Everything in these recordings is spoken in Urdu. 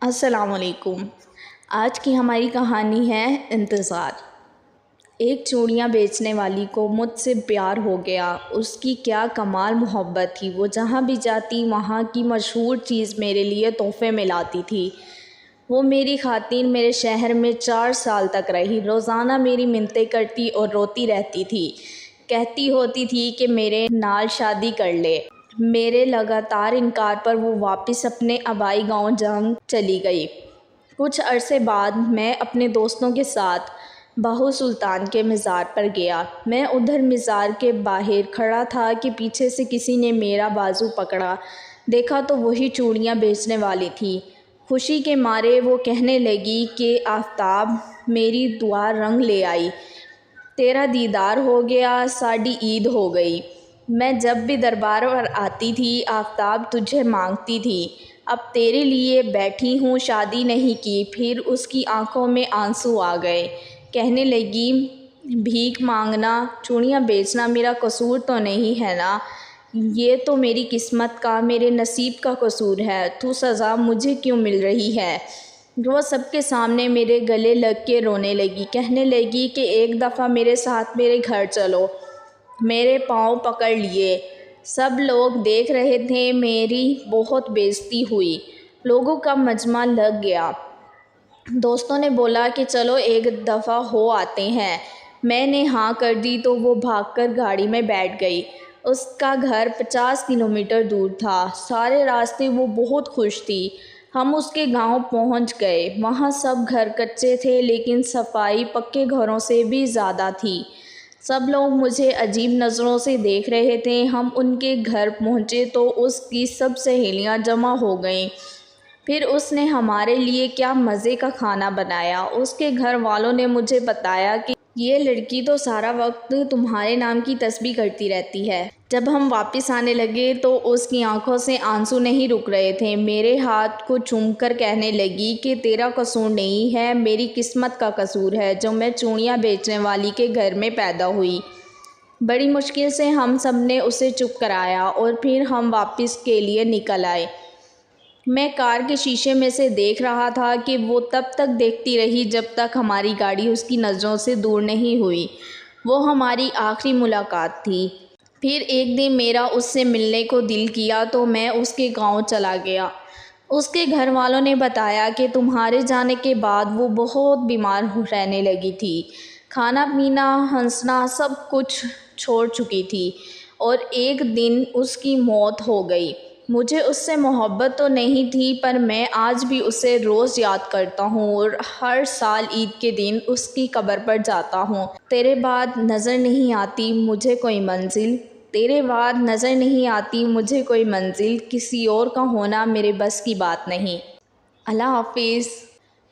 السلام علیکم۔ آج کی ہماری کہانی ہے انتظار۔ ایک چوڑیاں بیچنے والی کو مجھ سے پیار ہو گیا۔ اس کی کیا کمال محبت تھی، وہ جہاں بھی جاتی وہاں کی مشہور چیز میرے لیے تحفے میں لاتی تھی۔ وہ میری خاطر میرے شہر میں 4 سال تک رہی، روزانہ میری منتیں کرتی اور روتی رہتی تھی، کہتی ہوتی تھی کہ میرے نال شادی کر لے۔ میرے لگاتار انکار پر وہ واپس اپنے آبائی گاؤں جنگ چلی گئی۔ کچھ عرصے بعد میں اپنے دوستوں کے ساتھ بہو سلطان کے مزار پر گیا۔ میں ادھر مزار کے باہر کھڑا تھا کہ پیچھے سے کسی نے میرا بازو پکڑا۔ دیکھا تو وہی چوڑیاں بیچنے والی تھی۔ خوشی کے مارے وہ کہنے لگی کہ آفتاب میری دعا رنگ لے آئی، تیرا دیدار ہو گیا، ساڈی عید ہو گئی۔ میں جب بھی دربار پر آتی تھی آفتاب تجھے مانگتی تھی، اب تیرے لیے بیٹھی ہوں، شادی نہیں کی۔ پھر اس کی آنکھوں میں آنسو آ گئے، کہنے لگی بھیک مانگنا، چوڑیاں بیچنا میرا قصور تو نہیں ہے نا، یہ تو میری قسمت کا، میرے نصیب کا قصور ہے، تو سزا مجھے کیوں مل رہی ہے؟ وہ سب کے سامنے میرے گلے لگ کے رونے لگی، کہنے لگی کہ ایک دفعہ میرے ساتھ میرے گھر چلو۔ میرے پاؤں پکڑ لیے، سب لوگ دیکھ رہے تھے، میری بہت بے عزتی ہوئی، لوگوں کا مجمع لگ گیا۔ دوستوں نے بولا کہ چلو ایک دفعہ ہو آتے ہیں۔ میں نے ہاں کر دی تو وہ بھاگ کر گاڑی میں بیٹھ گئی۔ اس کا گھر 50 کلومیٹر دور تھا۔ سارے راستے وہ بہت خوش تھی۔ ہم اس کے گاؤں پہنچ گئے۔ وہاں سب گھر کچے تھے لیکن صفائی پکے گھروں سے بھی زیادہ تھی۔ سب لوگ مجھے عجیب نظروں سے دیکھ رہے تھے۔ ہم ان کے گھر پہنچے تو اس کی سب سہیلیاں جمع ہو گئیں۔ پھر اس نے ہمارے لیے کیا مزے کا کھانا بنایا۔ اس کے گھر والوں نے مجھے بتایا کہ یہ لڑکی تو سارا وقت تمہارے نام کی تسبیح کرتی رہتی ہے۔ جب ہم واپس آنے لگے تو اس کی آنکھوں سے آنسو نہیں رک رہے تھے۔ میرے ہاتھ کو چوم کر کہنے لگی کہ تیرا قصور نہیں ہے، میری قسمت کا قصور ہے جو میں چوڑیاں بیچنے والی کے گھر میں پیدا ہوئی۔ بڑی مشکل سے ہم سب نے اسے چپ کرایا اور پھر ہم واپس کے لیے نکل آئے۔ میں کار کے شیشے میں سے دیکھ رہا تھا کہ وہ تب تک دیکھتی رہی جب تک ہماری گاڑی اس کی نظروں سے دور نہیں ہوئی۔ وہ ہماری آخری ملاقات تھی۔ پھر ایک دن میرا اس سے ملنے کو دل کیا تو میں اس کے گاؤں چلا گیا۔ اس کے گھر والوں نے بتایا کہ تمہارے جانے کے بعد وہ بہت بیمار رہنے لگی تھی، کھانا پینا ہنسنا سب کچھ چھوڑ چکی تھی اور ایک دن اس کی موت ہو گئی۔ مجھے اس سے محبت تو نہیں تھی پر میں آج بھی اسے روز یاد کرتا ہوں اور ہر سال عید کے دن اس کی قبر پر جاتا ہوں۔ تیرے بعد نظر نہیں آتی مجھے کوئی منزل، تیرے بعد نظر نہیں آتی مجھے کوئی منزل، کسی اور کا ہونا میرے بس کی بات نہیں۔ اللہ حافظ۔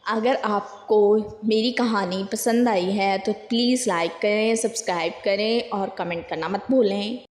اگر آپ کو میری کہانی پسند آئی ہے تو پلیز لائک کریں، سبسکرائب کریں اور کمنٹ کرنا مت بھولیں۔